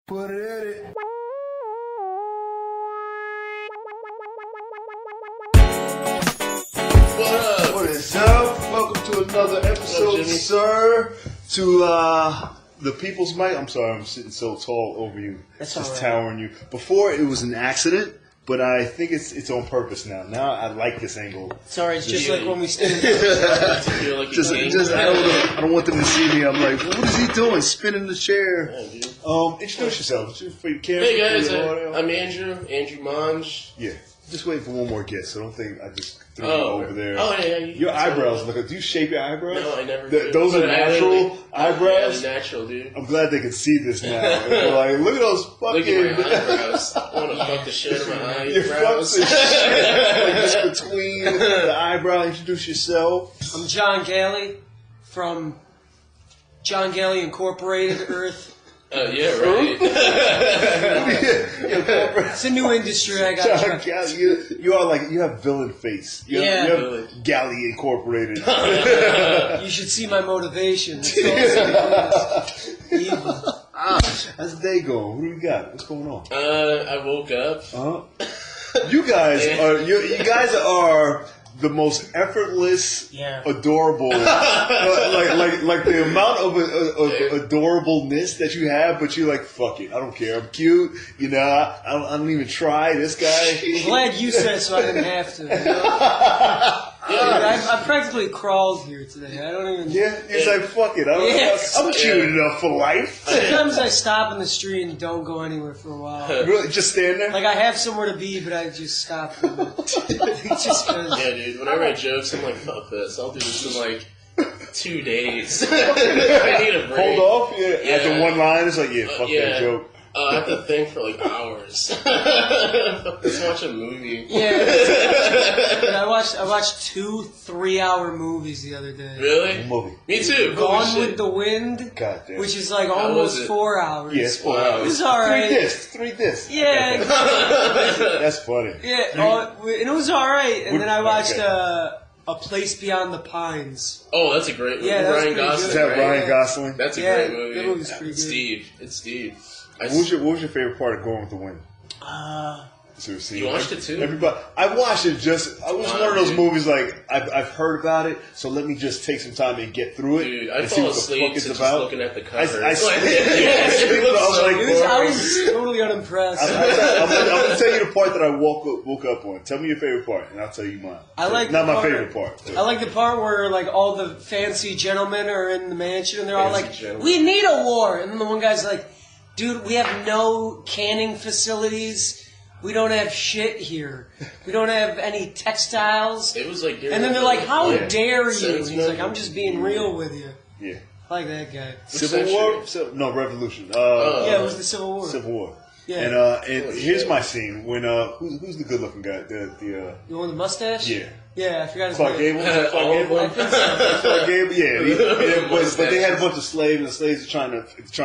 Put it in it. What is up? Welcome to another episode, sir. To the People's Mic. I'm sorry, I'm sitting so tall over you. That's just all right. towering you. Before it was an accident, but I think it's on purpose now. Now I like this angle. Sorry, it's just like when we stand. I don't want them to see me. I'm like, what is he doing? Spinning the chair. Yeah, dude. Introduce yourself. For your camera. Hey guys, for your audio. I'm Andrew Monge. Yeah. Just waiting for one more guest. So I don't think I just threw you Oh, over there. Oh, yeah. Your eyebrows look. Do you shape your eyebrows? No, I never do. Those are natural eyebrows? Yeah, natural, dude. I'm glid they can see this now. They're like, look at those fucking... Look at my eyebrows. I want to fuck the shit out of my eyebrows. Your fucks and shit. Like just between the eyebrow. Introduce yourself. I'm John Galley from John Galley Incorporated, Earth. Oh, yeah, right. It's a new industry I got. John Galley, you are like, you have villain face. You have Galley Incorporated. You should see my motivation. It's evil. How's the day going? What do we got? What's going on? I woke up. You guys are the most effortless, adorable, like the amount of adorableness that you have. But you're like, fuck it, I don't care. I'm cute, you know. I don't even try. This guy. I'm glad you said so. I didn't have to. You know? I practically crawled here today. I don't even. Yeah, it's like fuck it. I'm cute enough for life. Sometimes I stop in the street and don't go anywhere for a while. Really, just stand there. Like I have somewhere to be, but I just stop. For a bit. Just cause. Yeah, dude. Whenever I jokes, I'm like, fuck this. I'll do this in like 2 days. I need a break. Hold off. Yeah. After one line, it's like, fuck that joke. I have to think for like hours. Let's watch a movie. Yeah, I watched 2 3-hour movies the other day. Really? Movie. Me too. Gone with the Wind, God damn. which is like almost 4 hours. Yeah, it's 4 hours. It was alright. 3 discs. Yeah. That's funny. Yeah, and it was alright. And then I watched A Place Beyond the Pines. Oh, that's a great movie. Yeah, that was Ryan pretty Gosling. Is that good. Ryan Gosling? That's a great movie. That movie's pretty good. Steve. It's Steve. What was your favorite part of Going with the Wind? You watched it too? Everybody, I watched it just. I was one of those movies like I've heard about it, so let me just take some time and get through it. Dude, I and see fall what the asleep fuck it's just about. looking at the cover. I was like, I was totally unimpressed. I'm gonna tell you the part that I woke up on. Tell me your favorite part, and I'll tell you mine. Not my favorite part. I like the part where like all the fancy gentlemen are in the mansion, and they're all like, gentlemen. "We need a war," and then the one guy's like, "Dude, we have no canning facilities. We don't have shit here. We don't have any textiles." It was like, and then they're like, "How dare you?" Sense He's like, "I'm just being real with you." Yeah. I like that guy. Civil War? No, Revolution. Yeah, it was the Civil War. Civil War. Yeah. And here's my scene when who's the good looking guy? The You want the mustache? Yeah. Yeah, I forgot his Clark name. Gable. I think so. Clark Gable. Yeah. But they had a bunch of slaves, and the slaves are trying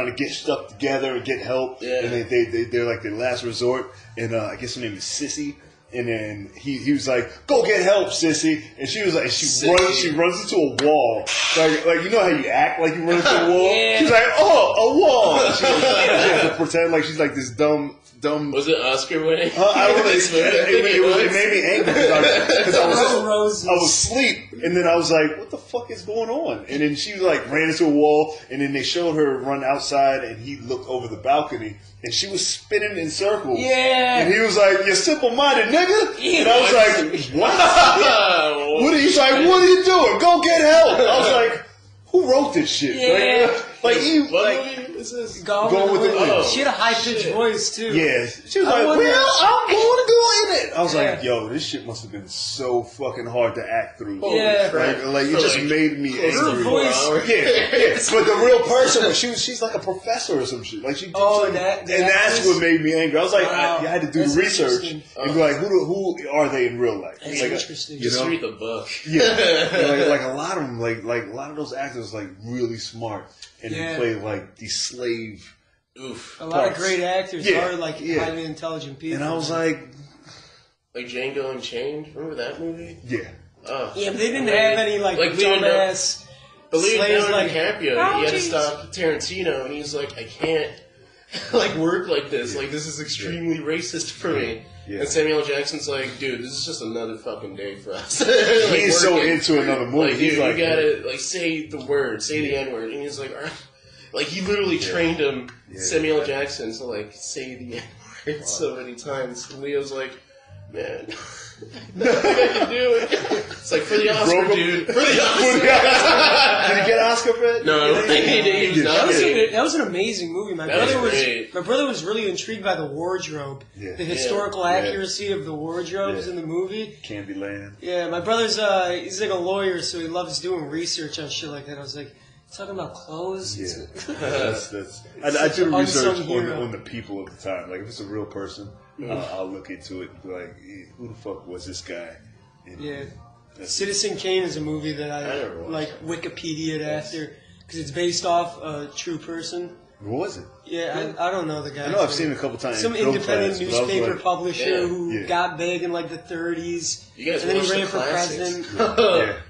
to get stuff together and get help. Yeah. And they're like their last resort. And I guess her name is Sissy. And then he was like, "Go get help, Sissy." And she was like, she runs into a wall. Like you know how you act like you run into a wall. Yeah. She's like, "Oh, a wall." And she has to pretend like she's like this dumb. Was it Oscar winning? I don't know. It made me angry because I was asleep, and then I was like, "What the fuck is going on?" And then she like ran into a wall, and then they showed her run outside, and he looked over the balcony, and she was spinning in circles. Yeah. And he was like, "You're simple-minded, nigga." And I was like, "What?" He's like, "What are you doing? Go get help." I was like, "Who wrote this shit?" Yeah. What movie is this? Gone with the Wind. Oh, She had a high-pitched voice, too. Yeah, she was like, "Well, I'm going to go in it." I was like, "Yo, this shit must have been so fucking hard to act through." Yeah. Like it just made me angry. Her voice. Yeah. But the real person, she's like a professor or some shit. Like she, that's what made me angry. I was like, I had to do the research and be like, who are they in real life? That's like, interesting. You know? Read the book. Yeah, like a lot of them, like a lot of those actors, like really smart. And they play like these slave. A lot of great actors are like highly intelligent people. And I was like Django Unchained. Remember that movie? Yeah. Yeah, but they didn't have any like dumbass Leonardo slaves like DiCaprio. He had to stop Tarantino, and he's like, I can't like work like this. Like this is extremely racist for me. Yeah. And Samuel L. Jackson's like, dude, this is just another fucking day for us. Like, he's so into another movie. Like, dude, you gotta like say the word, say the N word, and he's like, like he literally trained him, Samuel L. Jackson, to like say the N word so many times. And Leo's like, man. I can do it. It's like for the Oscar, dude. For the Oscar. Did he get an Oscar for it? No, he was not. That was an amazing movie. My brother was really intrigued by the wardrobe, the historical accuracy of the wardrobes in the movie. Candyland. Yeah, my brother's he's like a lawyer, so he loves doing research on shit like that. I was like, talking about clothes. Yeah, I do research on the people of the time. Like if it's a real person. I'll look into it and be like, hey, who the fuck was this guy? And Citizen Kane is a movie that I like Wikipedia'd after because it's based off a true person. What was it? Yeah, I don't know the guy. I know I've seen it a couple times. Some independent newspaper publisher who got big in like the 30s. You guys and then he ran for president.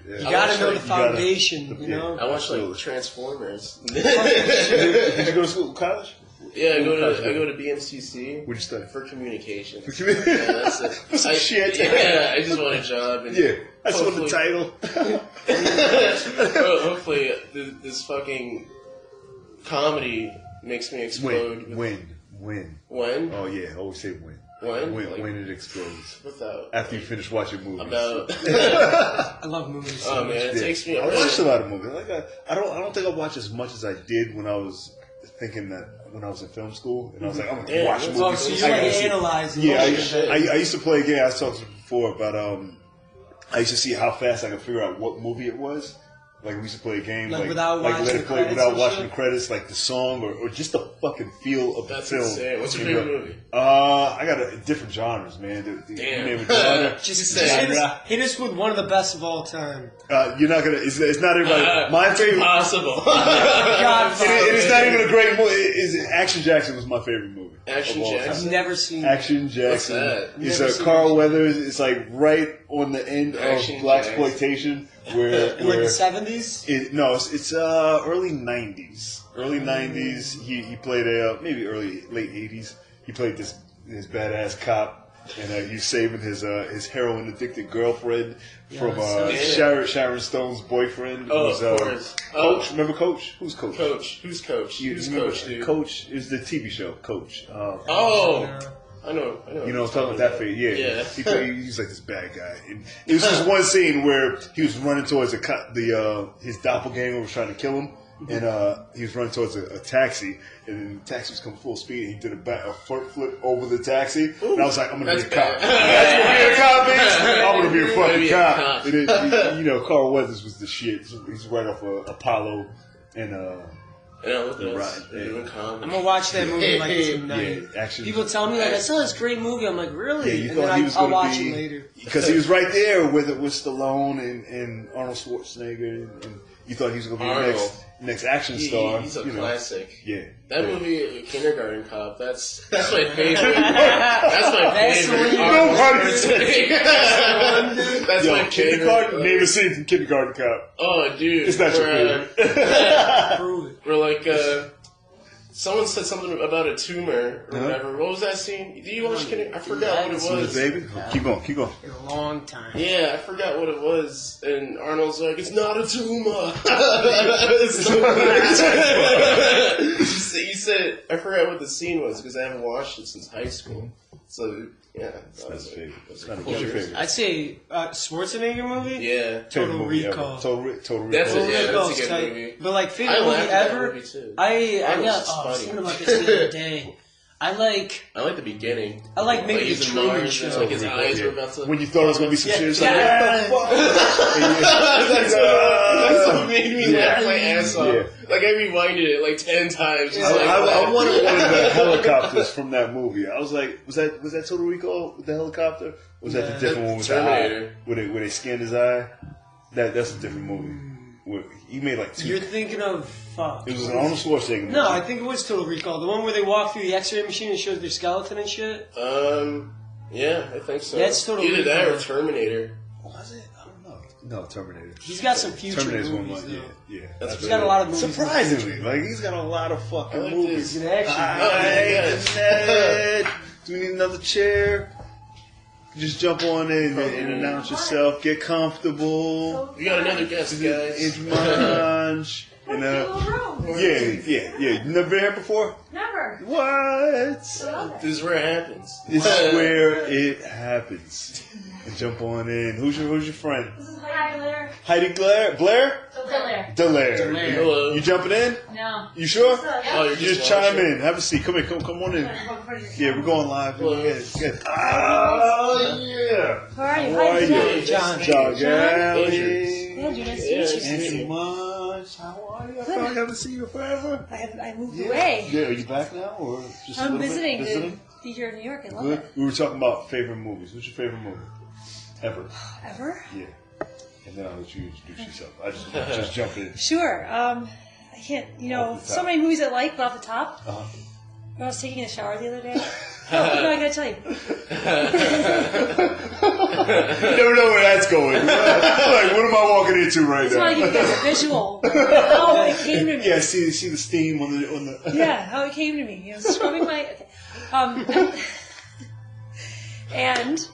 You gotta know the foundation, you know? I watched like Transformers. Did you go to school, college? Yeah, I go to BMCC. What'd you study? For communications. Yeah, that's it. Some shit. Yeah, I just want a job. And I just want the title. Hopefully, this fucking comedy makes me explode. When? Oh yeah, always say when. When it explodes. After you finish watching movies. I love movies. Oh man, it takes me. I watched a lot of movies. Like I don't think I watched as much as I did when I was thinking that when I was in film school, and I was like, I'm gonna watch movies. So you're like analyzing. Yeah, I used to play a game. I talked to you before about I used to see how fast I could figure out what movie it was. Like we used to play a game, without watching the credits, like the song or just the fucking feel of the film. That's insane. What's your favorite movie? I got different genres, man. Damn. You name a genre. Just hit us with one of the best of all time. You're not gonna. It's not everybody. My favorite. Impossible. It's not even a great movie. Action Jackson was my favorite movie. Action Jackson. I've never seen Action Jackson. What's It's Carl Weathers. It's like right on the end of blaxploitation. Where in like the 70s? No, it's early 90s. Early 90s. He played maybe late 80s. He played this badass cop, and he's saving his heroin addicted girlfriend from Sharon Stone's boyfriend. Of course. Coach. Remember Coach? Who's Coach? Who's Coach? Who's Coach, dude? Coach is the TV show. Coach. I know. You know, I'm talking about that fate. Yeah. He's like this bad guy. And it was just one scene where he was running towards his doppelganger was trying to kill him, and he was running towards a taxi, and then the taxi was coming full speed, and he did a front flip over the taxi, and I was like, I'm gonna be a cop. That's gonna be a cop, bitch. I'm gonna be a fucking cop. And then, Carl Weathers was the shit. He's right off of Apollo, and I'm gonna watch that movie like tonight. People tell me like I saw this great movie. I'm like, really? And then I'll watch it later because he was right there with Stallone and Arnold Schwarzenegger, and you thought he was gonna be the next action star. He's a classic. Yeah, that movie, Kindergarten Cop. That's my favorite. That's my favorite. That's my favorite. Name a scene from Kindergarten Cop. Oh, dude, it's not your favorite. Prove it. We're like, someone said something about a tumor or whatever. What was that scene? Did you watch Kindergarten? I forgot what it was. Baby, keep going. A long time. Yeah, I forgot what it was, and Arnold's like, "It's not a tumor." He said, I forgot what the scene was because I haven't watched it since high school. So yeah, that's favorite. What's your favorite? I'd say Schwarzenegger movie. Yeah, Total Recall. Total Recall. That's a good movie. But like favorite movie ever. I was thinking about this the other day. I like the beginning. I like maybe the Truman Show. Like his eyes were about to. When you thought it was going to be some shit. That's what made me laugh my ass off. Yeah. Like I rewinded it like 10 times. I wanted one of the helicopters from that movie. I was like, was that Total Recall with the helicopter? Or was that the different one with Terminator? The eye? Where they scanned his eye? That's a different movie. He made like 2. You're thinking of fuck. It was an Arnold Schwarzenegger movie. No, I think it was Total Recall. The one where they walk through the X-ray machine and shows their skeleton and shit. Yeah, I think so. That's Total Either Recall. that or Terminator. Was it? I don't know. No, Terminator. He's got some future Terminator's movies, one. Yeah. He's got a lot of movies. Surprisingly, like he's got a lot of fucking movies. He's an action. Ned. Do we need another chair? Just jump on in and announce yourself. Get comfortable. We got another guest, guys. Inch and yeah. You never been here before? Never. What? This is where it happens. This is where it happens. And jump on in. Who's your friend? This is Heidi Blair. Heidi Blair? Delaire. Hello. You jumping in? No. You sure? Oh, you're Just chime in. Have a seat. Come in. Come on in. Yeah, we're going live. Good. Oh, yeah. How are you? How are you? John. Andrew, nice to meet you. Thank you much. How are you? I probably haven't seen you forever. I moved away. Yeah, are you back now? Or just I'm a little visiting. bit? Visiting? Be here in New York. I love Good. it. We were talking about favorite movies. What's your favorite movie? Ever? Yeah. And then I'll let you introduce yourself. I just jump in. Sure. I can't, so many movies I like, but off the top. Uh-huh. I was taking a shower the other day. No, I gotta tell you. You never know where that's going. Like, what am I walking into right I just now? want to give you guys a visual. How it came to me. Yeah, see the steam on the. Yeah, how it came to me. Scrubbing my. Okay. And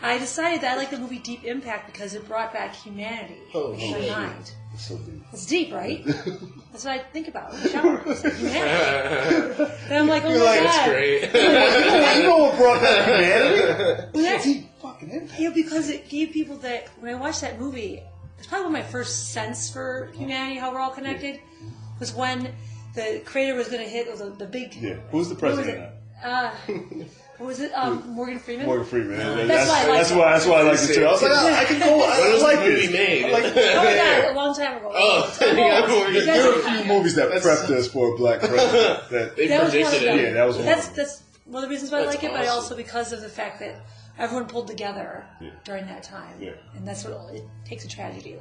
I decided that I like the movie Deep Impact because it brought back humanity in my mind. It's so deep. It's deep, right? That's what I think about in the shower. It's like humanity. And I'm like, oh my God. That's great. You know what brought back humanity? Well, Deep fucking impact. because it gave people that, when I watched that movie, it's probably one of my first sense for humanity, how we're all connected, was when the creator was going to hit the big... Yeah. Who's the president now? What was it? Morgan Freeman? Morgan Freeman. That's why I like it too. I was like, I can go. I like this. Made? I like Oh my God, a long time ago. There are a few movies that prepped us for a black president. They That was one of predicted them. it. Yeah, that was one. That's one of the reasons why I That's like it, but awesome. also because of the fact that everyone pulled together during that time. Yeah. And that's what it takes a tragedy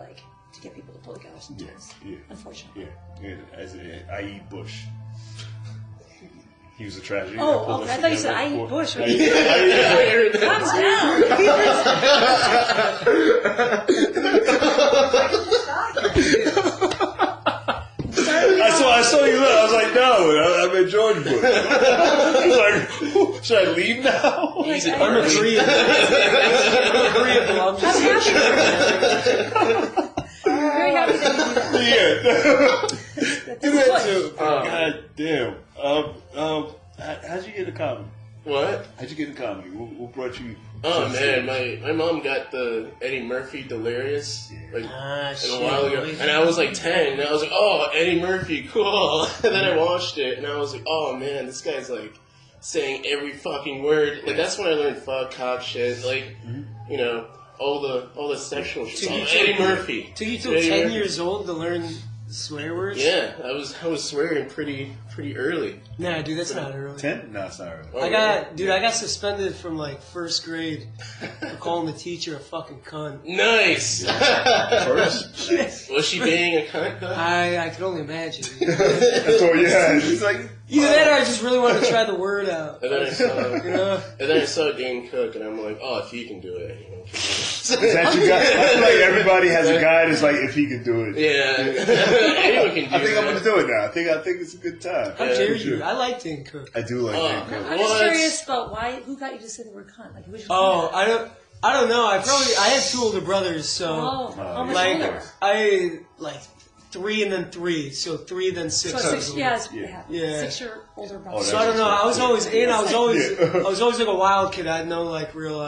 to get people to pull together sometimes. Yeah. Unfortunately. Yeah. As i.e. Bush. He was a tragedy. Oh, I thought you said I eat Bush. Calm down. I saw you look. I was like, no, I'm at George Bush. I was like, should I leave now? I'm agreeable. I'm Very happy that you do that. Yeah. Do that too. God damn. How'd you get into comedy? What? How'd you get into comedy? What brought you? Oh man, my mom got the Eddie Murphy Delirious like a while ago, and I was like 10, and I was like, oh, Eddie Murphy, cool. And then I watched it, and I was like, oh man, this guy's like saying every fucking word. Like that's when I learned fuck, cock, shit, like all the sexual shit. Eddie Murphy. Took you till 10 years old to learn swear words? Yeah, I was swearing pretty early. Nah, dude, that's not early. 10? No, it's not early. Oh, I got suspended from like first grade for calling the teacher a fucking cunt. Nice. First? Was she being a cunt? I could only imagine. That's all you had. She's like, Either that or I just really wanted to try the word out. And then You know? I saw Dane Cook, and I'm like, oh, if he can do it, anyone can do it. is that your guy? I feel like everybody has a guy that's like, if he can do it. Yeah, anyone can do it. I think I'm going to do it now. I think it's a good time. How dare you? I like Dane Cook. I do like Dane Cook. I'm just curious about who got you to say the word cunt? Like, which I don't know. I had two older brothers, so how much like older? I like 3 and then 3, so 3 then 6. So 6, Yeah. 6-year older brother. So I don't know. I was always I was always like a wild kid. I had no like real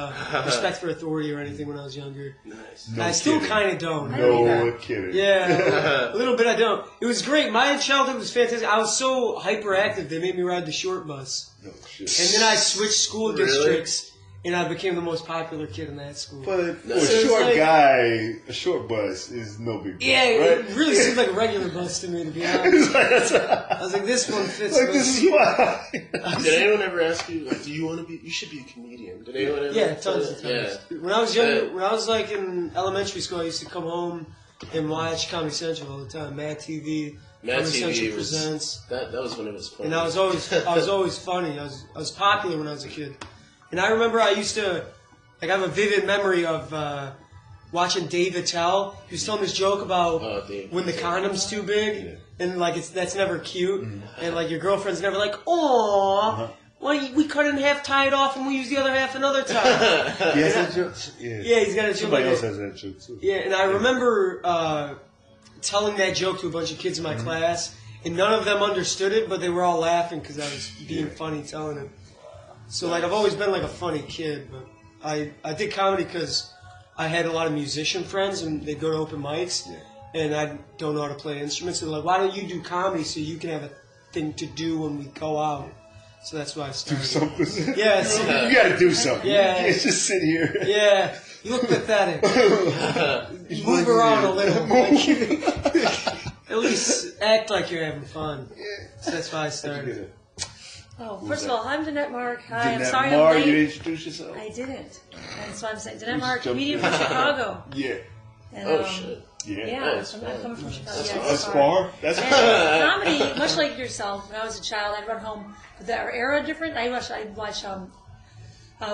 respect for authority or anything when I was younger. Nice. No I still kidding. kind of don't. No kidding. Yeah, a little bit I don't. It was great. My childhood was fantastic. I was so hyperactive. They made me ride the short bus. No shit. And then I switched school Really? districts, and I became the most popular kid in that school. But for So a it's short like- guy, a short bus is no big deal. Yeah, right? it really seemed like a regular bus to me, to be honest. I was like, this one fits. Like, this is fine. Did anyone ever ask you, like, do you want to be? You should be a comedian. Did anyone ever? Yeah, tons of times. Yeah. When I was younger, when I was like in elementary school, I used to come home and watch Comedy Central all the time. Mad TV, Mad Comedy TV Central was Presents. that was when it was fun. And I was always funny. I was popular when I was a kid. And I remember I used to, like, I have a vivid memory of watching Dave Attell. He was telling this joke about when the condom's too big, and like that's never cute, and like your girlfriend's never like, "Aww, well, we cut it in half, tie it off, and we use the other half another time." That joke. Yeah, he's got a joke. Somebody else has that joke too. Yeah, and I remember telling that joke to a bunch of kids in my class, and none of them understood it, but they were all laughing because I was being funny telling it. So like I've always been like a funny kid, but I did comedy because I had a lot of musician friends, and they'd go to open mics, and I don't know how to play instruments. So they're like, why don't you do comedy so you can have a thing to do when we go out? So that's why I started. Do something. Yeah, you got to do something. Yeah, you can't just sit here. Yeah, you look pathetic. Move around a little. At least act like you're having fun. So that's why I started. Oh, first of all, I'm Danette Mark. Hi, I'm sorry Mark, I'm late. you didn't introduce yourself? I didn't. That's what I'm saying. Danette Mark, comedian from Chicago. Yeah. And, shit. Yeah, I'm coming from Chicago. That's far. That's comedy, much like yourself, when I was a child, I'd run home. With our era different, I'd watch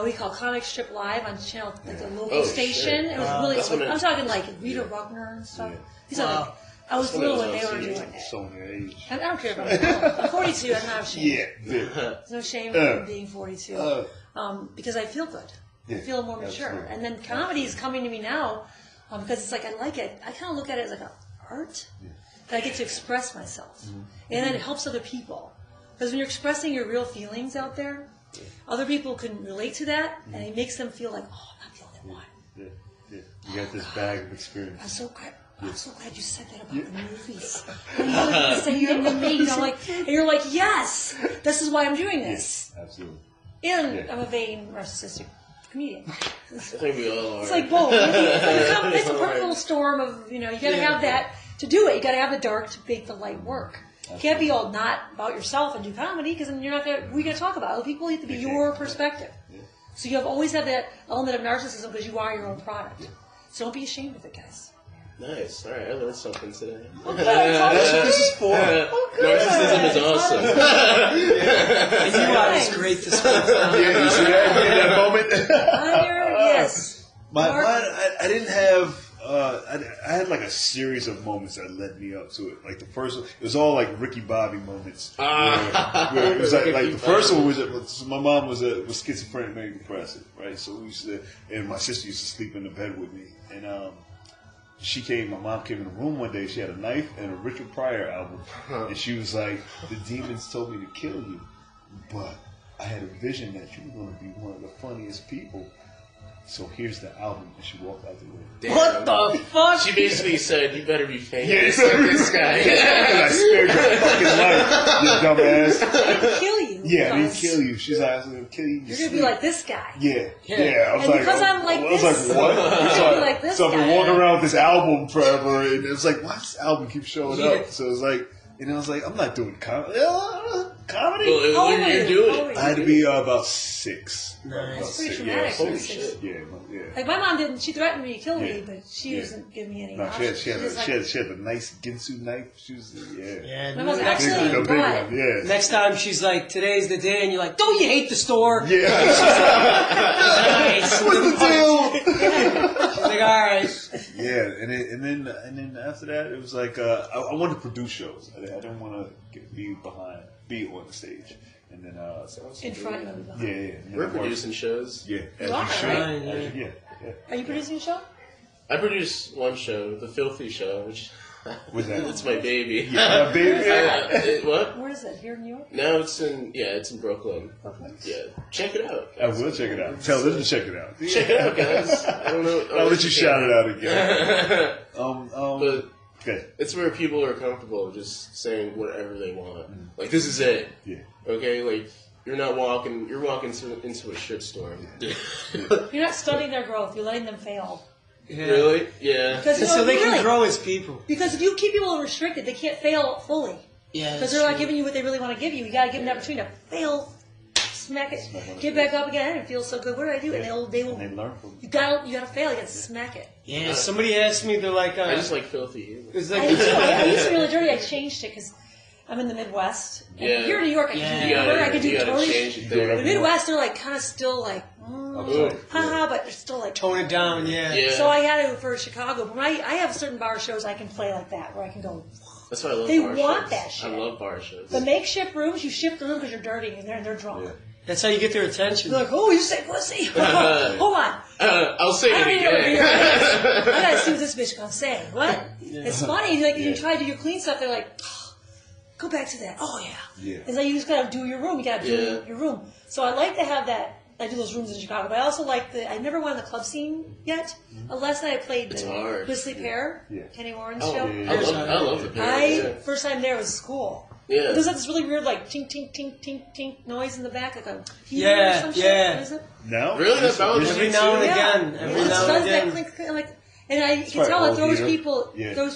we call Comic Strip Live on channel, like the local station. It was really, I'm talking like Rita Ruckner and stuff. These are like, I was little when they were doing it. So age. I don't care about it. I'm 42, I'm not ashamed. Yeah. There's no shame in being 42. Because I feel good. I feel more mature. Absolutely. And then comedy is coming to me now because it's like I like it. I kind of look at it as like an art that I get to express myself. And then it helps other people. Because when you're expressing your real feelings out there, other people can relate to that, and it makes them feel like, oh, I'm not the only one. Yeah. You got this bag of experience. I'm so glad you said that about the movies. And you look at the same thing to me, and you're like, yes, this is why I'm doing this. Yeah, absolutely. And I'm a vain, narcissistic comedian. I think we all are. It's like both. It's a perfect storm of, you got to have that to do it. You got to have the dark to make the light work. You can't be all not about yourself and do comedy because then we're going to talk about other people. You have to be your perspective. So you always have that element of narcissism because you are your own product. So don't be ashamed of it, guys. Nice. All right, I learned something today. Okay, that's what this is for. Narcissism is awesome. And you are as great to spend time. Yeah, you see that moment? Yes. I didn't have. I had like a series of moments that led me up to it. Like the first one, it was all like Ricky Bobby moments. Where it was like the first one was my mom was schizophrenic, manic depressive, right? So we used to, and my sister used to sleep in the bed with me, and my mom came in the room one day. She had a knife and a Richard Pryor album, and she was like, "The demons told me to kill you, but I had a vision that you were going to be one of the funniest people. So here's the album," and she walked out the room. Damn. What the fuck? She basically said, "You better be famous Yeah, like this guy." I spared your fucking life, you dumbass. I didn't kill you. Yeah, I didn't kill you. She's like, "I was going to kill you." You're going to be like this guy. Yeah. I was and like, because I'm like this, I was like, what? you're going to be like this So I've been guy. walking around with this album forever, and it's like, why does this album keep showing up? So it's like, I was like, I'm not doing comedy. Comedy? Well, when you're doing it, I had to be about 6. Nice. That's pretty Yeah, traumatic. holy shit. Yeah. Like my mom didn't. She threatened me to kill me, but she doesn't give me any. No, options. she had a nice Ginsu knife. She was My mom's actually big one. Yeah. Next time she's like, today's the day, and you're like, don't you hate the store? Yeah. Nice. What's the deal? She's like, all right. Yeah, and then after that, it was like I wanted to produce shows. I didn't want to be on the stage. And then in front of them. Yeah. We're producing shows. Yeah, You are, right? Yeah. Are you producing a show? I produced one show, The Filthy Show, which What's that? it's my baby. Yeah, baby. What? Where is it? Here in New York? No, it's in Brooklyn. Brooklyn? Yeah, check it out. I will check it out. Tell them to check it out. Check it out, guys. I don't know. I'll let you shout it out again. But Okay. it's where people are comfortable just saying whatever they want. Like, this is it. Yeah. Okay? Like, you're walking into a shit store. You're not studying their growth. You're letting them fail. Yeah. Really? Yeah. Because, So they really, can grow as people. Because if you keep people restricted, they can't fail fully. Yeah. Because they're not giving you what they really want to give you. You got to give them an opportunity to fail, smack it, get back up again. It feels so good. What did I do? And they will. And they learn from You got to fail. You got to smack it. Yeah. Somebody asked me, they're like, I just like filthy. it's I like, used to be really dirty. I changed it because I'm in the Midwest. And Yeah. here in New York, I can do totally. The Midwest, they're like kind of still like, haha, but they're still like tone it down. Yeah. So I had to for Chicago. But when I have certain bar shows, I can play like that, where I can go. That's why I love they bar want shows. that shit. I love bar shows. The makeshift rooms, you shift the room because you're dirty and they're drunk. Yeah. That's how you get their attention. They're like, oh, you say pussy. Hold on. I'll say it again. I gotta see what this bitch gonna say. What? Yeah. It's funny. Like you try to do your clean stuff, they're like, oh, go back to that. Oh yeah. It's like you just gotta do your room. You gotta do your room. So I like to have that. I do those rooms in Chicago, but I also like I never went on the club scene yet. Unless I played the Grizzly Pear, Kenny Warren's show. Yeah. I love the Pear. First time there was cool. Yeah. There's like this really weird like tink tink tink tink tink noise in the back, like a heater or some shit. What is it? No. Really? That's every now and again. Every now and again. That clink, like, and I can tell it throws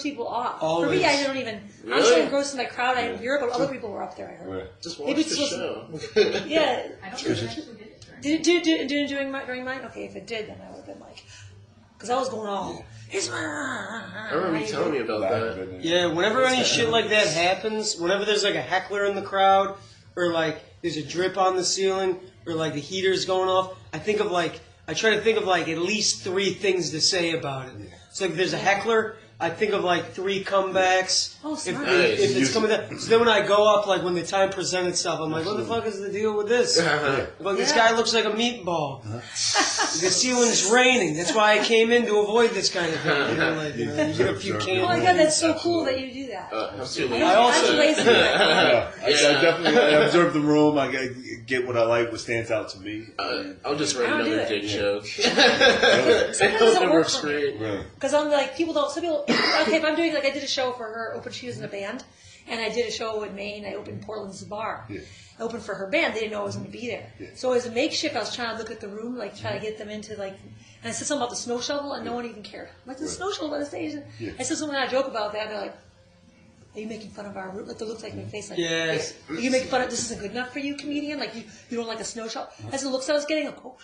people off. Always. For me, I don't even. Really? I'm so engrossed in my crowd. I didn't hear it, but other people were up there. I heard. Right. Just watch the show. Yeah. I don't think it actually did it. Did it during mine? Okay, if it did, then I would have been like, because I was going all. I remember you telling me about that. Yeah, whenever any shit like that happens, whenever there's like a heckler in the crowd, or like there's a drip on the ceiling, or like the heater's going off, I try to think of like at least 3 things to say about it. So like if there's a heckler, I think of like 3 comebacks. Oh, smart. If it's coming down. So then when I go up, like when the time presents itself, I'm like, what the fuck is the deal with this? Like, this guy looks like a meatball. The ceiling's raining. That's why I came in to avoid this kind of thing. You know, like, you get a few candles. Oh my god, that's so cool that you do that. Absolutely. I also- I definitely observe the room. I get what I like, what stands out to me. I'll just write another dick joke. Sometimes it works for me. Really? Because I'm like, some people, okay, if I'm doing, like, I did a show for her, she was in a band, and I did a show in Maine, I opened Portland's Bar. Yeah. I opened for her band, they didn't know I was going to be there. Yeah. So as a makeshift, I was trying to look at the room, like, try to get them into, like, and I said something about the snow shovel, and no one even cared. I'm like, the snow shovel on the stage. Yeah. I said something, I joke about that, they're like, are you making fun of our room? Like, they looked like my face, like, Yes. are you making fun of, this isn't good enough for you, comedian? Like, you don't like a snow shovel? That's the looks I was getting, like, oh.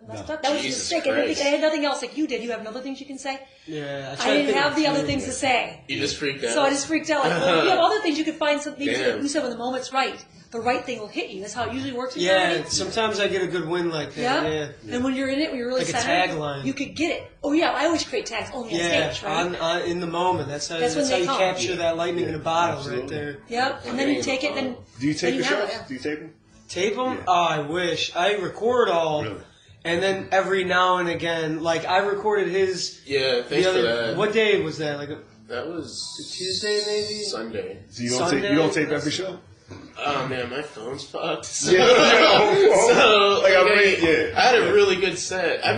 That was a mistake. I had nothing else like you did. You have other things you can say. Yeah, I didn't have the other things to say. You just freaked out. So I just freaked out. Like, well, you have other things you can find. Something you said when the moment's right, the right thing will hit you. That's how it usually works. Yeah, sometimes I get a good win like that. Yeah. And when you're in it, when you're really like centered, a tagline. you could get it. Oh yeah, I always create tags only on stage, right? In the moment. That's how when you come. capture that lightning in a bottle Absolutely. right there. Yep. And then you take it. Then Do you tape then the you have shows? it. Do you tape them? Tape them? Yeah. Oh, I wish. I record all. Really? And then every now and again, like I recorded his. Yeah, thanks for that. What day was that? Like that was Tuesday, maybe. Sunday. So you don't tape every show? Oh man, my phone's fucked. So, Yeah. I had a really good set. I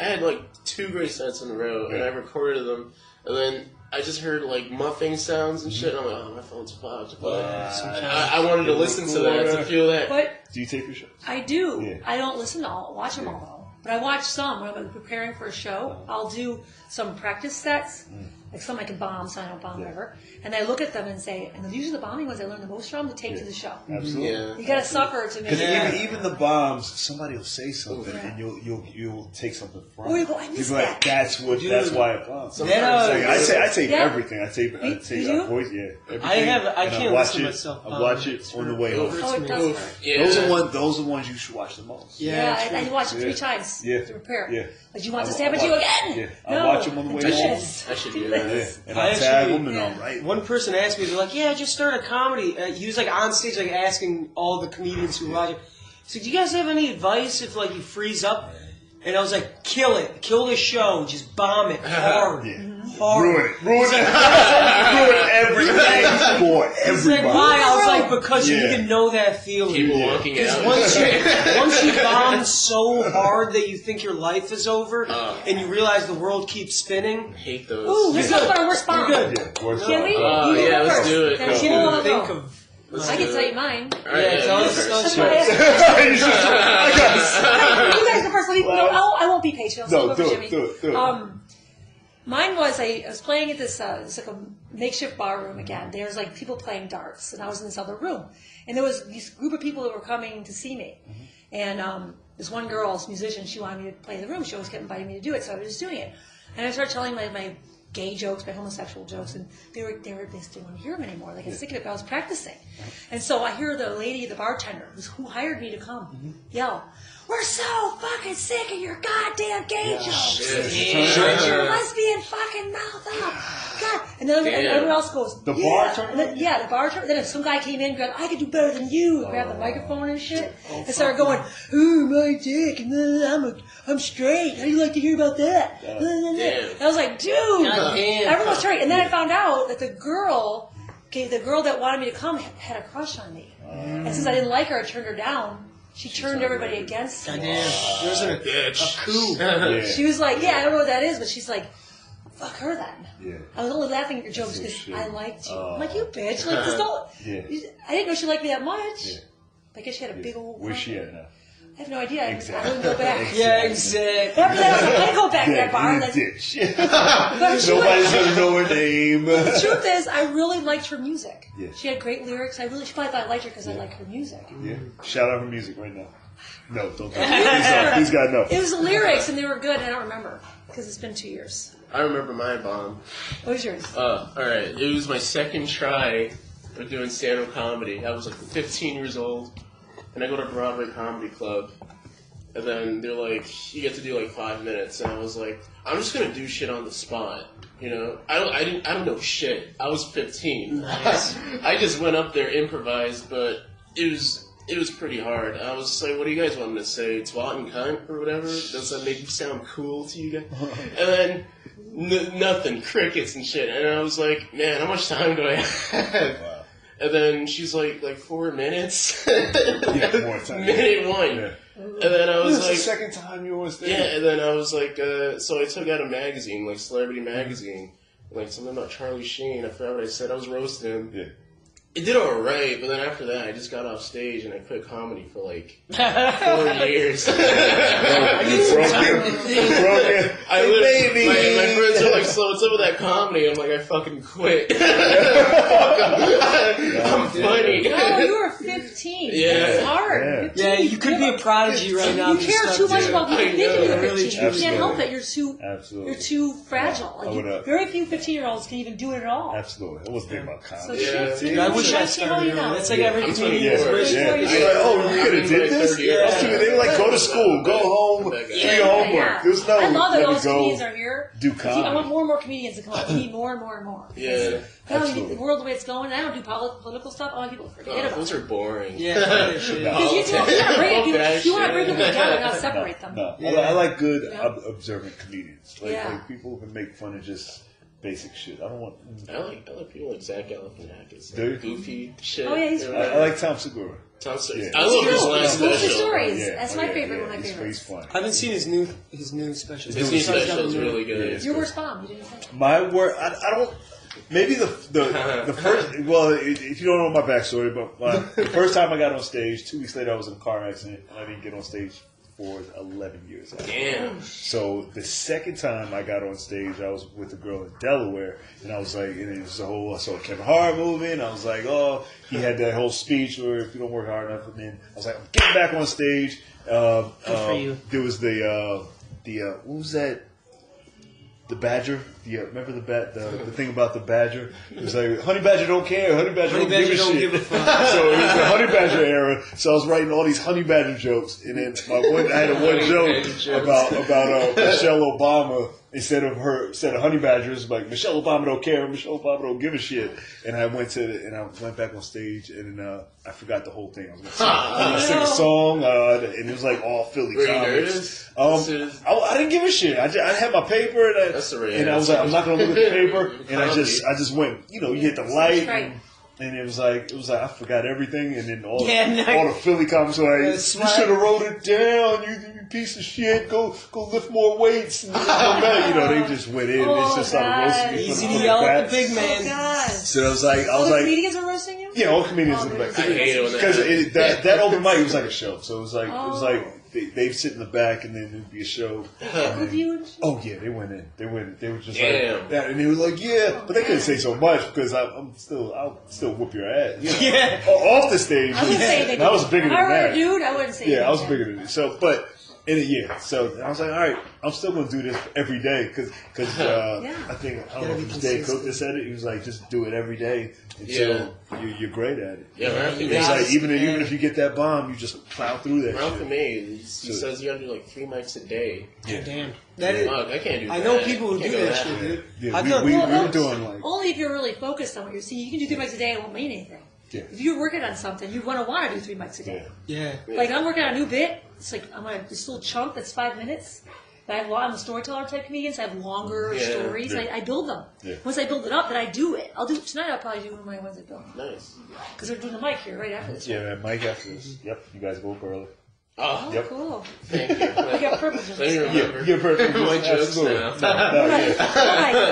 had like 2 great sets in a row, and I recorded them, and then I just heard like muffing sounds and shit. And I'm like, oh, my phone's fucked. But I wanted to listen to that to feel that. But do you tape your show? I do. Yeah. I don't listen to all, watch them all though. But I watch some when I'm preparing for a show. I'll do some practice sets, like some I can bomb, some I don't bomb, whatever. And I look at them and say, and usually the bombing ones I learn the most from to take to the show. Absolutely. Yeah. You got to suffer to make Because it. even the bombs, somebody will say something and you'll take something from Or it. you go, I missed You'll be like, that's why it bombs. I tape everything. I tape voice. Yeah. Everything. I can't listen to myself. I watch it on the way home. Oh, it does hurt. Yeah. Those are the ones you should watch the most. Yeah, I watch it 3 times to prepare. Yeah. Like, you want this to happen to you again? Yeah. No. I watch them on the way home. I should do that. Yeah. And I tag them and actually- I'll write. One person asked me, they're like, "Yeah, I just started comedy." He was like on stage, like asking all the comedians who watch it. He said, "Do you guys have any advice if like you freeze up?" And I was like, "Kill it, kill the show, just bomb it hard, hard." Ruin everything for He's like, everybody. "Why?" I was like, "Because you need to know that feeling." People walking out. Once you bomb so hard that you think your life is over, and you realize the world keeps spinning. I hate those. Ooh, let's talk about our worst bomb. You're good. Can we? Yeah, let's do it. Then I you can't go even think go. of. I can tell you mine. All right, Yeah, tell you us. first. You guys go first. I won't be patient. No, do it. Mine was I was playing at this it's like a makeshift bar room again. There was like people playing darts, and I was in this other room, and there was this group of people that were coming to see me, and this one girl, this musician, she wanted me to play in the room. She always kept inviting me to do it, so I was just doing it, and I started telling my gay jokes, my homosexual jokes, and they just didn't want to hear them anymore. They got sick of it, but I was practicing. And so I hear the lady, the bartender, who hired me to come, yell, "We're so fucking sick of your goddamn gay jokes. Shut your lesbian fucking mouth up." God. And then everyone else goes, the bartender? Yeah, the bartender. Then if some guy came in and grabbed, "I could do better than you," and grabbed the microphone and shit, and started going, "Ooh, my dick, and then I'm straight. How do you like to hear about that?" And I was like, dude, everyone's straight. And then I found out that the girl that wanted me to come had a crush on me. And since I didn't like her, I turned her down. She turned everybody against me. There was a coup. Yeah. She was like, "Yeah, I don't know what that is," but she's like, "Fuck her then." Yeah. I was only laughing at your jokes because I liked you. I'm like, "You bitch!" Like, just don't. Yeah. I didn't know she liked me that much. Yeah. I guess she had a big old. Where's she at now? I have no idea. Exactly. I wouldn't go back. Yeah, exactly. After that, I was like, I'd go back to that bar. You Like, ditch. but Nobody's gonna know her name. the truth is, I really liked her music. Yeah. She had great lyrics. She probably thought I liked her because I like her music. Yeah. Shout out her music right now. No, don't do it. Please God, no. It was the lyrics, and they were good. I don't remember because it's been 2 years. I remember my bomb. What was yours? Alright. It was my second try of doing stand-up comedy. I was like 15 years old, and I go to Broadway Comedy Club, and then they're like, you get to do like 5 minutes, and I was like, I'm just gonna do shit on the spot. You know, I don't know shit. I was 15. Nice. I just went up there, improvised, but it was pretty hard. I was just like, what do you guys want me to say? Twat and cunt or whatever? Does that make you sound cool to you guys? And then nothing, crickets and shit. And I was like, man, how much time do I have? Wow. And then she's like 4 minutes. Yeah, more time. Minute 1. Yeah. And then I was like, the second time you were on stage. yeah. And then I was like, so I took out a magazine, like Celebrity Magazine, like something about Charlie Sheen. I forgot what I said. I was roasting him. Yeah. It did alright, but then after that, I just got off stage and I quit comedy for like 4 years. Broken. I literally, my friends are like, "So what's up with that comedy?" I'm like, "I fucking quit." I'm funny. Oh, you were 15. Yeah. That's hard. Yeah. Yeah, you could be a prodigy right now. You care too much about being 15. You're Really 15. You true. can't help it. You're too fragile. Like, very few 15-year-olds can even do it at all. Absolutely. I wasn't thinking about So comedy. shit. I wish I started early. That's like every comedian's wish. Yeah. It's like, oh, you could have did this? Yeah. They were like, go to school, go home, do your homework. There was no, I love that all let those me comedians go are here. do I comedy. want more and more comedians to come out. We need more and more and more. Yeah. Now, Absolutely. the world the way it's going, I don't do political stuff. I want people to forget about Those it. are boring. Yeah. Because you want to bring people together, not separate them. No. Yeah. I like good, observant comedians. Like people who can make fun of just basic shit. I don't want... I like people like Zach Galifianakis. Do you? Goofy shit. Oh, yeah, he's They're I like Tom Segura. Tom Segura. Yeah. I love his True. last Those are special. stories. Yeah. That's my favorite. One of my He's favorites. funny. I haven't seen his new special. His new special is really good. Your worst bomb. You didn't say. My word, I don't... Maybe the first... Well, if you don't know my backstory, but the first time I got on stage, 2 weeks later I was in a car accident, and I didn't get on stage for 11 years. Damn. So the second time I got on stage, I was with a girl in Delaware, and I was like, and it was I saw Kevin Hart movie, and I was like, oh, he had that whole speech where if you don't work hard enough, and then I was like, I'm getting back on stage. Good for you. There was the what was that? The badger. Remember the thing about the badger? It was like honey badger don't care. Honey badger don't give a fuck. So it was the honey badger era. So I was writing all these honey badger jokes, and then I had one joke about Michelle Obama. Instead of honey badgers, like Michelle Obama don't care, Michelle Obama don't give a shit. And I went back on stage, and then I forgot the whole thing. I was gonna sing a song, and it was like all Philly comics. I didn't give a shit. I had my paper, and I was like, I'm not gonna look at the paper, and I just went. You hit the light. And it was like I forgot everything, and then all the Philly comics were like, "You should have wrote it down, you piece of shit. Go lift more weights." And they just went in. They just started roasting me. Easy to yell at the big man. Oh, God. So I was like, comedians were roasting you? Yeah, all comedians were like, I hate it when because that open mic was like a show. So it was like they'd sit in the back, and then there'd be a show. With you? Oh yeah, they went in. They were just Damn. like, and they were like, yeah, but they couldn't say so much because I'll still whoop your ass. Yeah. Off the stage. I would say I was bigger than that. Dude, I wouldn't say I was bigger than that. So, but In a year. So I was like, all right, I'm still going to do this every day because I think, I don't know if it was Dave Cook that said it. He was like, just do it every day until you're great at it. Yeah, Ralph it's like, even if you get that bomb, you just plow through that Ralph shit. he says you got to do like 3 mics a day. Yeah. Damn. I can't do that. I know people who do that shit, dude. Yeah, we were doing like... Only if you're really focused on what you're seeing. You can do 3 mics a day and it won't mean anything. Yeah. If you're working on something, you want to do 3 mics a day. Yeah. Like, I'm working on a new bit. It's like, I'm on this little chunk that's 5 minutes. I'm a storyteller type comedian, so I have longer stories. Yeah. I build them. Yeah. Once I build it up, then I do it. I'll do it tonight. I'll probably do one of my ones I built. Nice. Because they're doing the mic here right after this. Yeah, man, Mike after this. Yep, you guys go up early. Oh, yep. Cool. Thank you. I got privileges. Let me remember. You're perfect. My jokes now.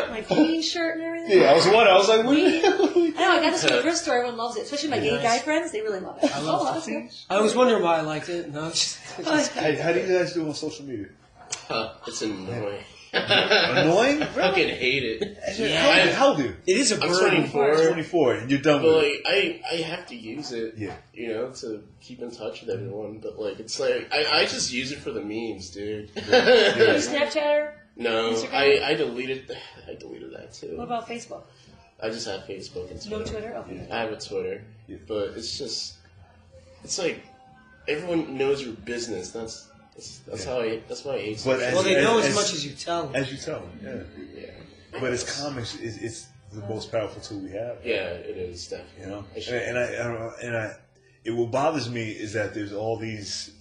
My queen shirt and everything. Yeah, I was wondering. I was like, I know, I got this from a thrift store. Everyone loves it. Especially my gay guy friends. They really love it. I love that's good. I was wondering why I liked it. No, Hey, how do you guys do on social media? It's annoying. Annoying? I fucking hate it. Yeah. How old are you? It is a I'm burden. 24. And you're done But with it. like, I have to use it, Yeah. you know, to keep in touch with everyone. But like, it's like I just use it for the memes, dude. Are you Snapchatter? No, Instagram? I deleted that too. What about Facebook? I just have Facebook and Twitter. No Twitter? Okay. I have a Twitter, Yeah. but it's like everyone knows your business. That's why I hate But social Well, they media. know as much as you tell them. As you tell them, yeah. But it's comics. It's the most powerful tool we have. Yeah, it is definitely. You know, I should- what bothers me is that there's all these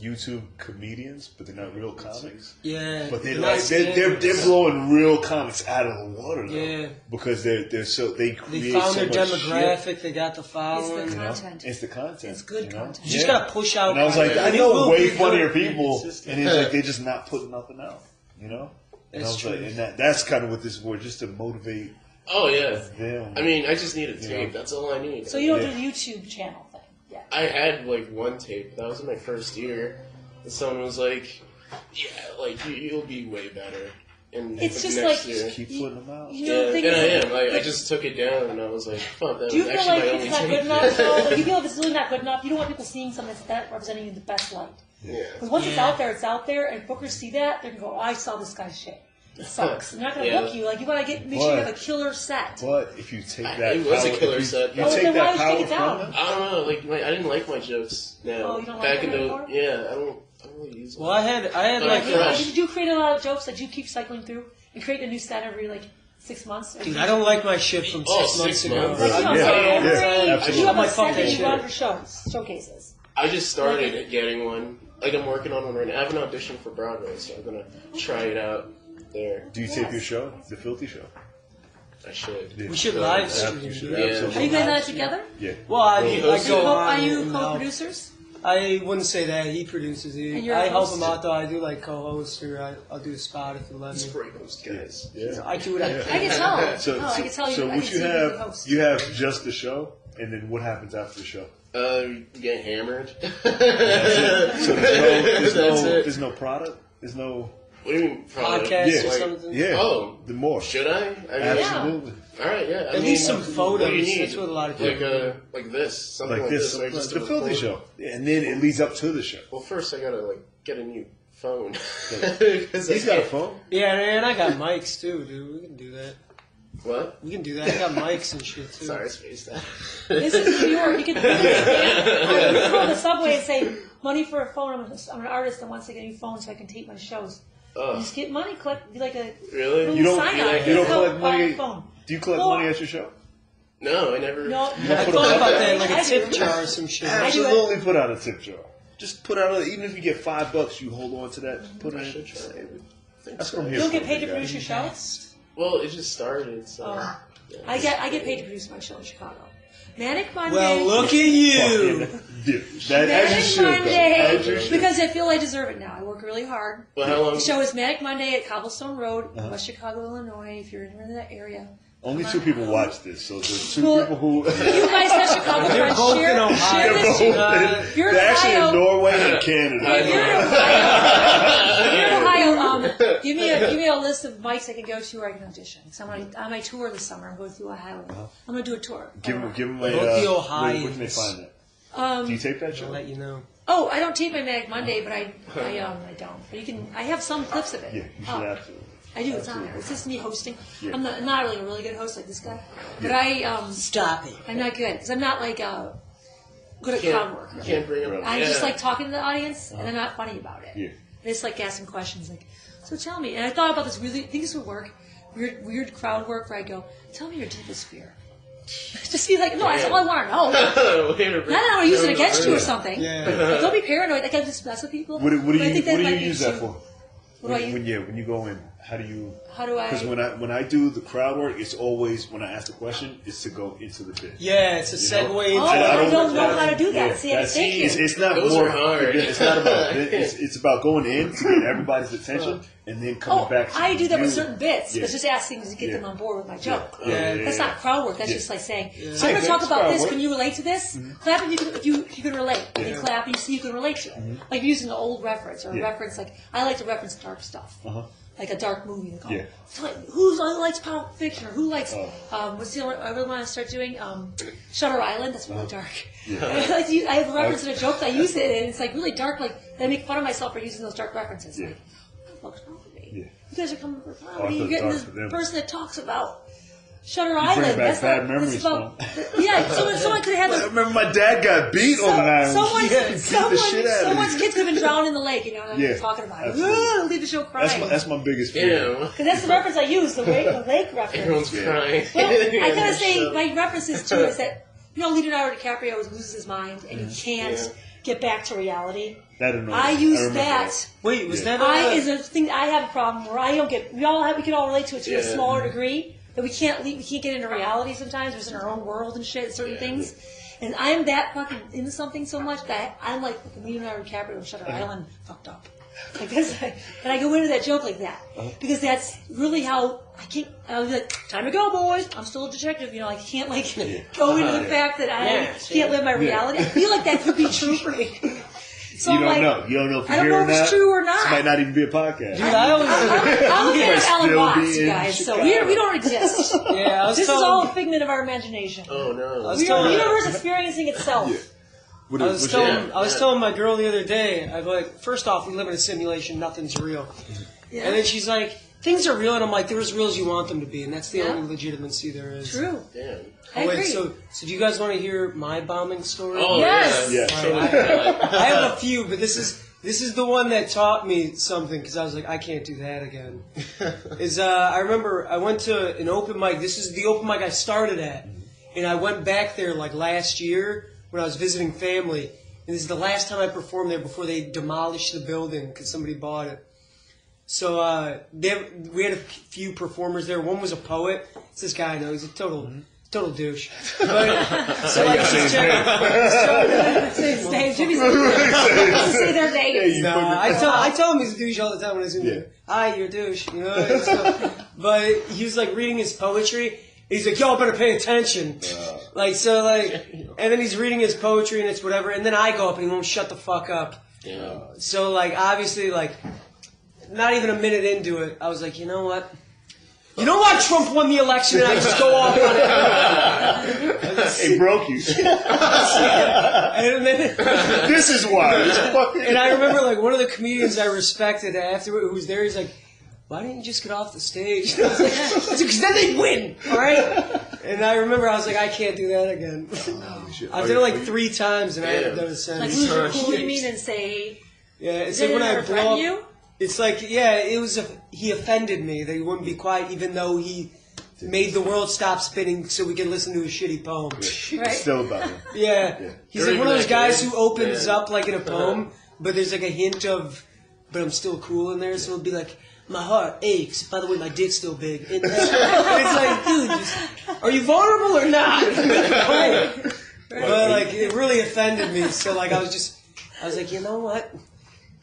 YouTube comedians, but they're not real comics. Yeah. But they're not they're blowing real comics out of the water, though. Yeah. Because they create They found so their much demographic. shit, They got the following. It's the you know? content. It's the content. It's good you know? content. You just gotta push out. And I was like, content. I It know will way be funnier good. people, Consistent. and he's like, they're just not putting nothing out, you know. And I That's was true. like, and that's kind of what this is for, just to motivate Oh yeah. them. I mean, I just need a tape. You know? That's all I need. So you don't Yeah. do the YouTube channel thing yet? I had like one tape. That was in my first year. And someone was like, "Yeah, like you'll be way better." And It's just next like- year. keep putting them out. You know, the Yeah, thing and I is, am. Like, I just took it down, and I was like, "Fuck, that do you was feel actually like my it's only not tape." good enough? though? Like, you feel if it's really not good enough, you don't want people seeing something that's representing you in the best light. Yeah. Because once it's out there, and bookers see that, they're gonna go, oh, "I saw this guy's shit. It sucks." They're not gonna Yeah. book you. Like, you want to make sure you have a killer set. But if you take that, It was a power- killer if you, set. You Oh, take then why that would you take power it down? from them. I don't know. Like, I didn't like my jokes. Now, Oh, you don't like back them in the anymore? yeah, I don't really use them. Well, I had Oh, like. yeah. Did you create a lot of jokes that you keep cycling through and create a new set every like 6 months? Dude, I don't like my shit from Oh, 6 months 6 ago. months. Like, you know, Yeah, so yeah, every- absolutely. you have My a set fucking that you shit. run for showcases. I just started getting one. Like, I'm working on one right now. I have an audition for Broadway, so I'm gonna try it out there. Do you tape your show, the Filthy Show? I should. Yeah. We should So, live yeah, stream you should it. Yeah. absolutely. Are you guys on it together? Yeah. Well, I hosts go it? on Are you and help. co-producers? I wouldn't say that. He produces it. And you're I a help host? him out though. I do like co-host or I'll do a spot if you let me. Spray host, guys. Yeah. I do what I Yeah. can. I can tell. So, I can tell you. so I can what see you you as the have, host. you have just the show, and then what happens after the show? You get hammered. So That's it. there's no product. There's no What do you mean? Product? Podcast Yeah. or something. yeah. Oh. the more. Should I? I mean, Absolutely. all right, yeah. At least some What do you photos. need? That's what a lot of people Like this, something Like like this, right, just to the Filthy record. Show, yeah, and then it leads up to the show. Well, first I gotta like get a new phone. He's got a phone. Yeah, and I got mics too, dude. We can do that. What? We can do that. I got mics and shit too. Sorry, I spaced that. This is New York. You can go on the subway and say, "Money for a phone." I'm an artist and wants to get a new phone so I can tape my shows. You Oh, just get money, collect, be like a really? little You don't- sign you up. like- You don't Go collect buy a money. phone. Do you collect Well, money at your show? No, I never. No, I thought about that, like a tip jar or some shit. I do it. Absolutely, put out a tip jar. Just put out even if you get $5, you hold on to that. Put it I in. should try it. That's what I'm You here don't for. get paid to guys. produce your show. Well, it just started, so. Oh. yeah. I get paid to produce my show in Chicago. Manic Monday. Well, look at you. Dude, that, as you Manic should, though. Monday. As you should. Because I feel I deserve it now. I work really hard. Well, how long? The show is Manic Monday at Cobblestone Road, West Chicago, Illinois. If you're in that area. Only 2 people watch this, so there's 2 Well, people who. You guys have Chicago They're friends. both in Share Ohio. this. They're You're in actually in Ohio. Norway and Canada. If you're in Ohio, give me a list of mics I can go to or I can audition. So on my tour this summer, I'm going through Ohio. I'm going to do a tour. Give them a. Both the Where can they Ohioans. find that? Do you tape that I'll show? let you know. Oh, I don't tape my Manic Monday, but I don't. But you can. I have some clips of it. Yeah, you should absolutely. I do. It's on there. It's just me hosting. Yeah. I'm not really a really good host like this guy, but I Stop it. I'm not good because I'm not like good at crowd work. Can't bring them. I just like talking to the audience, and I'm not funny about it. Yeah. I just like asking questions, like, so tell me. And I thought about this really. I think this would work. Weird crowd work where I go, tell me your deepest fear. Just be like, no, that's all I want to know. Not that I want to use it against you or something. Yeah. Like, don't be paranoid. Like I just mess with people. What do But I think that you might be use that too- for? What do I use? When you go in, how do you? How do I? Because when I do the crowd work, it's always when I ask the question, it's to go into the bit. Yeah, it's a segue into. Oh, I don't know how to do that. See, That's- thank you. It's not Those more. are hard. It's not about. It's about going in to get everybody's attention and then coming back. To I do that with you. certain bits. Yeah. It's just asking to get them on board with my joke. Yeah. That's not crowd work. That's Yeah. just like saying, Same I'm going to thing. talk It's about crowd this. work. Can you relate to this? Clap if you can relate. You clap and you see you can relate to it. Like using an old reference or a Yeah. reference. Like I like to reference dark stuff. Uh-huh. Like a dark movie. Like, Yeah. who likes Pulp Fiction? Or who likes, what's the other one I really want to start doing? Shutter Island. That's really dark. Yeah. I have a reference in a joke. I use it, and it's like really dark. Like I make fun of myself for using those dark references. Yeah. Like, what the fuck's wrong with me? Yeah. You guys are coming for I comedy. You're thought getting dark this for them. person that talks about Shutter bring Island. back That's bad not, memories, that's about, yeah, someone could have I had remember my dad got beat on an island. He beat the shit out of someone's me. kids could have been drowned in the lake. You know, and Yeah, I'm talking about it. absolutely. Leave the show crying. That's my biggest fear. Ew. Because that's the reference I use, the lake reference. Everyone's crying. Well, I gotta say, my references too is that, Leonardo DiCaprio always loses his mind and he can't get back to reality. That annoys me. I use remember that. Wait, was Yeah. that Is a thing I have a problem where I don't get. We can all relate to it to a Yeah. smaller degree, but we can't get into reality sometimes. We're just in our own world and shit. Certain things, and I'm that fucking into something so much that I'm like Leonardo DiCaprio and Shutter Island fucked up. Like this, and I go into that joke like that because that's really how I can't. I'll be like, "Time to go, boys. I'm still a detective." I can't go into the fact that I can't live my reality. I feel like that could be true for me. So You I'm don't like, know. You don't know if I you're don't know hearing if it's that. true or not. This might not even be a podcast. Dude, I always. I'm looking at Alan still Watts, be you in guys. So Chicago. we don't exist. Yeah, I was This is telling. all a figment of our imagination. Oh no. We are the universe experiencing itself. Yeah. What I is- was what's telling, your- I was telling my girl the other day, I'm like, first off, we live in a simulation, nothing's real. Yeah. And then she's like, things are real, and I'm like, they're as real as you want them to be, and that's the Yeah. only legitimacy there is. True. Damn. I Oh, wait, agree. so do you guys want to hear my bombing story? Oh Yes. yeah. Yeah. All right, I have a few, but this is the one that taught me something, because I was like, I can't do that again. I remember I went to an open mic. This is the open mic I started at, and I went back there like last year when I was visiting family. And this is the last time I performed there before they demolished the building because somebody bought it. So we had a few performers there. One was a poet. It's this guy I know. He's a total douche. But, so like, Say his name. Say Jimmy's say their names. No, I tell him he's a douche all the time when I see him. Yeah. Hi, you're a douche. So, but he was like reading his poetry. He's like, y'all better pay attention. And then he's reading his poetry and it's whatever. And then I go up and he won't shut the fuck up. Yeah. So like, obviously, like, not even a minute into it, I was like, you know what? You know why Trump won the election and I just go off on it? It broke you. And then, This is why. It's fucking- and I remember like one of the comedians I respected after who was there, he's like, why didn't you just get off the stage? And I was like, because then they'd win, all right? And I remember I was like, I can't do that again. I've done it like 3 times and I haven't done it since. Like lose your cool, you mean, and say, Yeah, it's did like it when I ever blow threaten up. you? It's like, yeah, he offended me that he wouldn't be quiet even though he made the world stop spinning so we could listen to a shitty poem. Right. Still about it. Yeah. He's like one of those guys who opens up like in a poem, but there's like a hint of, but I'm still cool in there, so it'll be like, my heart aches. By the way, my dick's still big. And it's like, dude, are you vulnerable or not? But like, it really offended me. So like, I was like, you know what?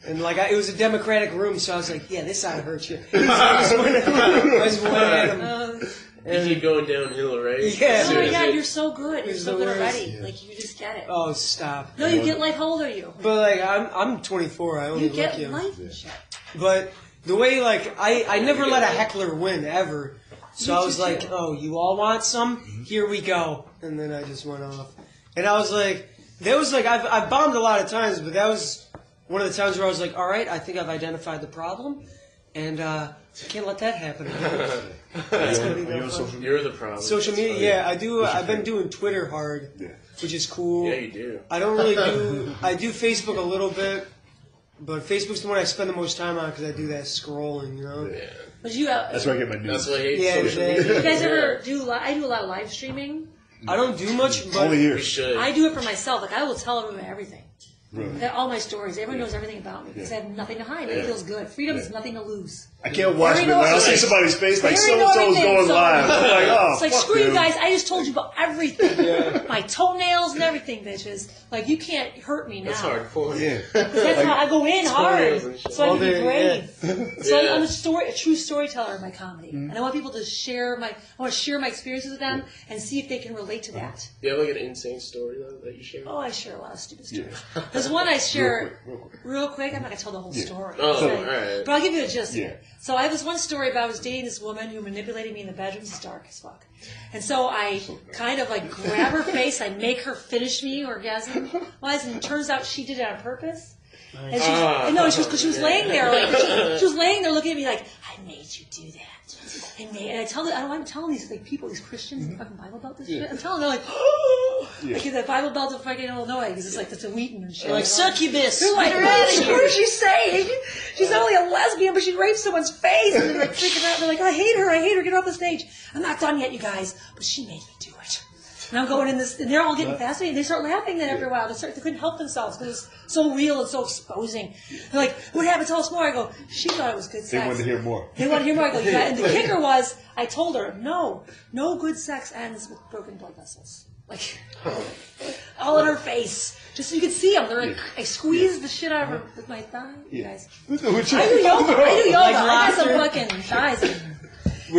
And like, it was a Democratic room, so I was like, yeah, this ought to hurt you. So I just went at him. You keep going downhill, right? Yeah. Oh my god, you're so good. You're It's so the good worst. already. Like, you just get it. Oh, stop. No, you get life. How old are you? But like, I'm 24. I only You look get young. life and shit. But the way, like, I never let a heckler win, ever. So I was like, oh, you all want some? Here we go. And then I just went off. And I was like, That was like, I've bombed a lot of times, but that was one of the times where I was like, all right, I think I've identified the problem, and I can't let that happen again. You're the problem. Social media, yeah, I do. I've been doing Twitter hard, which is cool. Yeah, you do. I don't really do. I do Facebook a little bit, but Facebook's the one I spend the most time on because I do that scrolling, you know. Yeah. But you, that's where I get my news. That's why I hate social media. You guys ever do? I do a lot of live streaming. I don't do much, but only here. We should. I do it for myself. Like I will tell everyone everything. Really? All my stories. Everyone knows everything about me because I have nothing to hide. It feels good. Freedom is nothing to lose. I can't watch it. When I see somebody's face, like so-and-so's going live. I'm like, oh, it's like, screw you guys. I just told you about everything. My toenails and everything, bitches. Like, you can't hurt me now. That's hardcore. Yeah. That's how I go in hard. So I can be brave. Yeah. So I'm a true storyteller of my comedy. And I want people to share my experiences with them and see if they can relate to that. Do you have like an insane story though that you share? Oh, I share a lot of stupid stories. There's one I share real quick. I'm not going to tell the whole story. Oh, all right. But I'll give you a gist of it. So I have this one story about I was dating this woman who manipulated me in the bedroom. It's dark as fuck. And so I kind of like grab her face. I make her finish me orgasm-wise. And it turns out she did it on purpose. And she was laying there. Like, she was laying there looking at me like, I made you do that. And I tell them, I'm telling these like people, these Christians, the fucking Bible Belt, this shit. I'm telling them, they're like, oh, like the Bible Belt of fucking Illinois, because it's like that's a Wheaton and shit. Like succubus. They're like, what is she saying? She's not only a lesbian, but she raped someone's face. And they're like freaking out. They're like, I hate her, get her off the stage. I'm not done yet, you guys, but she made me do it. And I'm going in this, and they're all getting fascinated. They start laughing then after a while. They couldn't help themselves because it was so real and so exposing. They're like, what happened? Tell us more. I go, she thought it was good sex. They wanted to hear more. They wanted to hear more. I go, yeah. And the kicker was, I told her, no good sex ends with broken blood vessels. Like, all in her face. Just so you could see them. They're like, I squeezed the shit out of her with my thigh. You guys. I do yoga. I got some fucking thighs in there.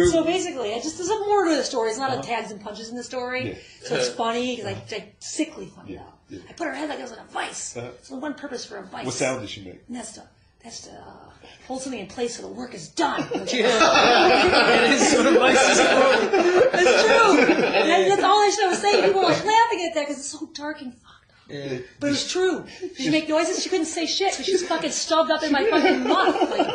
So basically, there's more to the story. It's not tags and punches in the story. So it's funny, because I sickly funny though. I put her head like it was in a vice. So one purpose for a vice. What sound did she make? And that's to hold something in place so the work is done. That is sort of vice's story. That's true. That's all I should have saying. People were like laughing at that because it's so dark and fucked up. Yeah. But it was true. She'd make noises. She couldn't say shit because she was fucking stuffed up in my fucking muff. Like,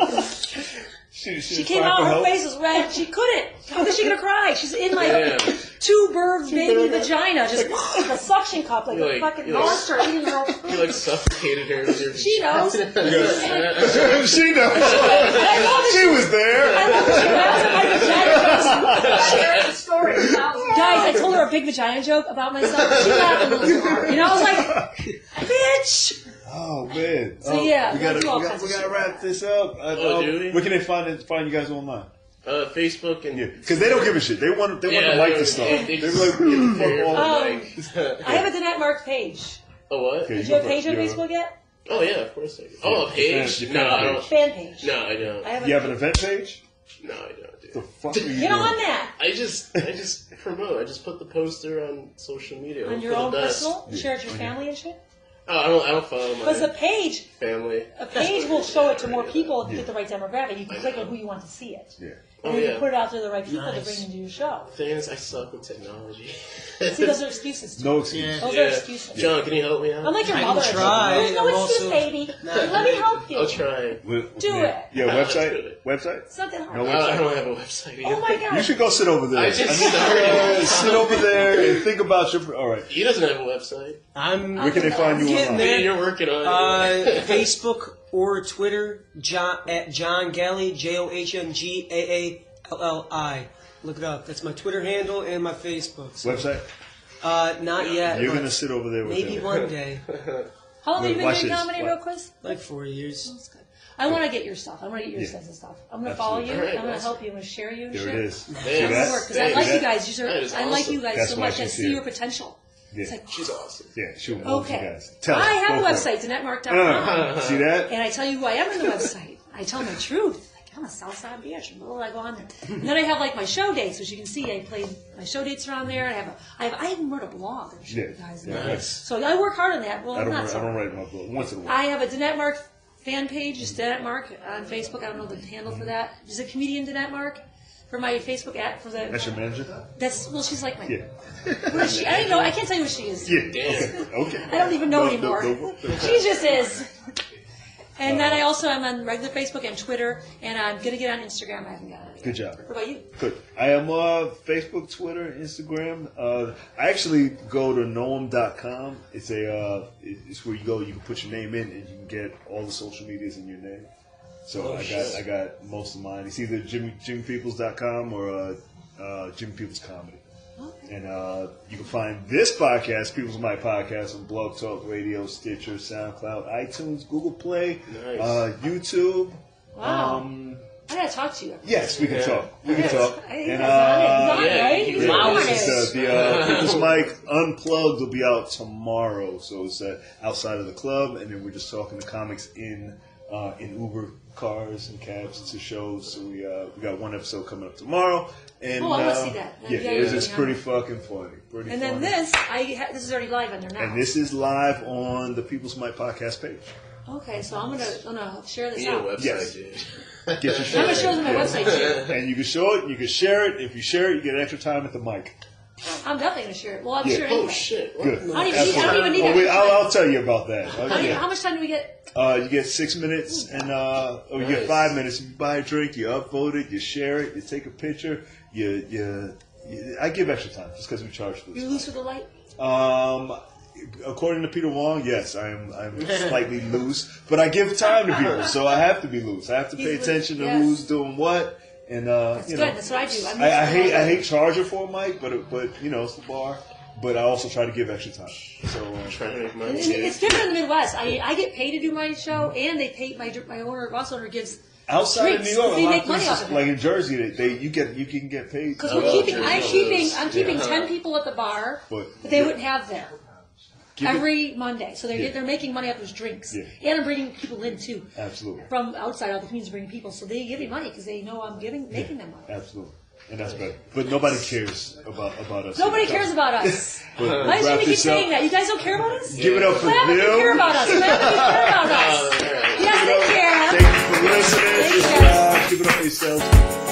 she came out, her face was red. She couldn't. How was she gonna cry? She's in my two-bird baby vagina, just like a suction cup, like a fucking monster eating her own food. You like suffocated her with your She knows. She knows. She was there. I love that she laughs at my vagina jokes. Sharing the story. Guys, I told her a big vagina joke about myself. She laughed a little too hard. You know, I was like, bitch. Oh man! So yeah, we gotta wrap this up. Do we? Where can they find you guys online? Facebook and because they don't give a shit. They want to like this stuff. They're like, get the fuck off. I have a Danette Mark page. A what? Did you have a page on Facebook yet? Oh yeah, of course I do. Oh, a page? No, I don't. Fan page. No, I don't. You have an event page? No, I don't. Dude. The fuck are you Get doing? on that. I just promote. I just put the poster on social media. On your own personal? Share it to your family and shit? Oh, I don't follow my because a page will show it to more people if you get the right demographic. You can click on who you want to see it. Yeah. And then you can put it out to the right people to bring into your show. The thing is, I suck with technology. See, those are excuses. No excuses. Those are excuses. John, can you help me out? I'm like your mother. Try. There's no excuse, baby. Let me help you. I'll try. Do it. Yeah, website? It's not that hard. No I don't have a website either. Oh my god. You should go sit over there. I just started. Sit over there and think about your... All right. He doesn't have a website. Where can they find you getting online? there. You're working on it. Facebook or Twitter, at John Galley, JOHNGAALLI. Look it up. That's my Twitter handle and my Facebook. So. Website? Not yet. You're going to sit over there with maybe them. one day. How long have you been Watch doing this. comedy, real quick? Like 4 years. That's good. I want to get your stuff. I want to get your sense of stuff. I'm going to follow you. Right, I'm going to help you. I'm going to share you and There shit. it is. See Man, that? Because I like you guys. I like awesome. you guys That's so why much. I she's see here. your potential. Yeah. It's like, She's awesome. Yeah, she will move you okay. guys. Tell us. I have a Go for website, it. DanetteMark.com. See that? And I tell you who I am on the website. I tell my truth. Like, I'm a Southside bitch. And I go on there. And then I have like my show dates, which you can see. I played my show dates around there. I even wrote a blog and shit, you guys. Nice. So I work hard on that. Well, I don't not so write my book once in a while. I have a Danette Mark fan page, just Danette Mark on Facebook. I don't know the handle for that. Is it comedian Danette Mark? for my Facebook ad for the. That's your manager? Well, she's like my. Yeah. Who is she? I don't know. I can't tell you who she is. Yeah. Okay. I don't even know anymore. No. She just is. And then I also am on regular Facebook and Twitter, and I'm going to get on Instagram. I haven't got it yet. Good job. What about you? Good. I am Facebook, Twitter, Instagram. I actually go to noam.com. It's it's where you go. You can put your name in, and you can get all the social medias in your name. So I got most of mine. It's either jimmypeoples.com or Jimmy Peoples Comedy. Okay. And you can find this podcast, People's Mic Podcast, on Blog Talk Radio, Stitcher, SoundCloud, iTunes, Google Play, YouTube. Wow. I gotta talk to you. Yes, we can talk. We can talk. And right? He's the People's Mic Unplugged will be out tomorrow. So it's outside of the club, and then we're just talking to comics in Uber cars and cabs to shows. So we got one episode coming up tomorrow. And, I want to see that. It's pretty fucking funny. And then this is already live on there now. And this is live on the People's Mic Podcast page. Okay, so I'm gonna share this you out. Website, yes. Dude. Get your I'm gonna show them my website too. And you can show it. You can share it. If you share it, you get extra time at the mic. I'm definitely gonna share it. Well, I'm sure anyway. Oh shit! Good. I don't even need I'll tell you about that. How much time do we get? You get 6 minutes, and you get 5 minutes. You buy a drink, you upvote it, you share it, you take a picture. I give extra time just because we charge for this. You loose with the light? According to Peter Wong, yes, I'm slightly loose, but I give time to people, so I have to be loose. I have to pay attention to who's doing what, and That's you good. know, That's what I do. I hate charging for a mic, but you know, it's the bar. But I also try to give extra time. So trying to make money. It's different in the Midwest. I get paid to do my show, and they pay my owner. Ross owner gives. Outside of New York, a lot of places, of like in Jersey, you can get paid. Because I'm keeping 10 people at the bar that they wouldn't have there every Monday. So they're making money off those drinks, and I'm bringing people in too. Absolutely. From outside, all the communities bringing people, so they give me money because they know I'm making them money. Absolutely. And that's better. But nobody cares about us. Nobody cares about us. Why does Jimmy keep saying that? You guys don't care about us? Give it up for Bill. You care about us. You care about us. Yes, they care. Thank you for listening. Give it up for yourselves.